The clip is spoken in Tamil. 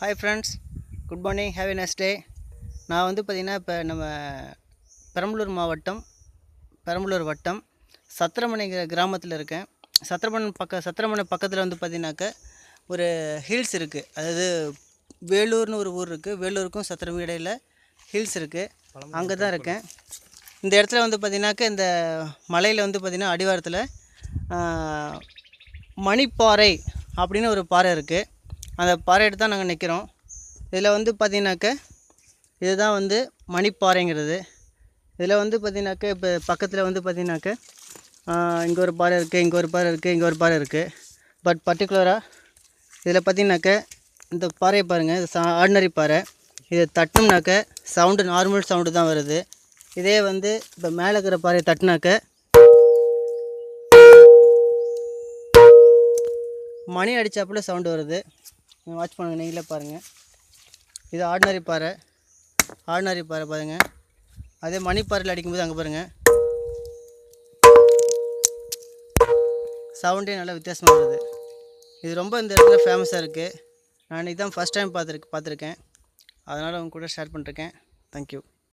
Hi friends, good morning, have a nice day. நான் வந்து பார்த்திங்கன்னா இப்போ நம்ம பெரம்பலூர் மாவட்டம், பெரம்பலூர் வட்டம் சத்திரமனைங்கிற கிராமத்தில் இருக்கேன். சத்திரமனை பக்கத்தில் வந்து பார்த்திங்கனாக்கா ஒரு ஹில்ஸ் இருக்குது. அதாவது வேலூர்னு ஒரு ஊர் இருக்குது. வேலூருக்கும் சத்திரம் இடையில் ஹில்ஸ் இருக்குது. அங்கே தான் இருக்கேன். இந்த இடத்துல வந்து பார்த்திங்கனாக்கா இந்த மலையில் வந்து பார்த்திங்கன்னா அடிவாரத்தில் மணிப்பாறை அப்படின்னு ஒரு பாறை இருக்குது. அந்த பாறை எடுத்து தான் நாங்கள் நிற்கிறோம். இதில் வந்து பார்த்திங்கனாக்கா இதுதான் வந்து மணிப்பாறைங்கிறது. இதில் வந்து பார்த்திங்கனாக்கா இப்போ பக்கத்தில் வந்து பார்த்திங்கனாக்கா இங்கே ஒரு பாறை இருக்குது, இங்கே ஒரு பாறை இருக்குது, இங்கே ஒரு பாறை இருக்குது. பட் பர்டிகுலராக இதில் பார்த்திங்கனாக்கா இந்த பாறையை பாருங்கள். இது ஆர்டினரி பாறை. இதை தட்டினோம்னாக்க சவுண்டு நார்மல் சவுண்டு தான் வருது. இதே வந்து இப்போ மேலே இருக்கிற பாறையை தட்டினாக்க மணி அடித்தாப்புல சவுண்டு வருது. வாட்ச் பண்ணுங்கள், நீங்களே பாருங்கள். இது ஆர்டினரி பாறை பாருங்கள். அதே மணிப்பாறையில் அடிக்கும்போது அங்கே பாருங்கள் சவுண்டே நல்லா வித்தியாசமாக வருது. இது ரொம்ப இந்த இடத்துல ஃபேமஸாக இருக்குது. நான் இன்றைக்கி தான் ஃபஸ்ட் டைம் பார்த்துருக்கேன். அதனால் உங்க கூட ஷேர் பண்ணிருக்கேன். தேங்க்யூ.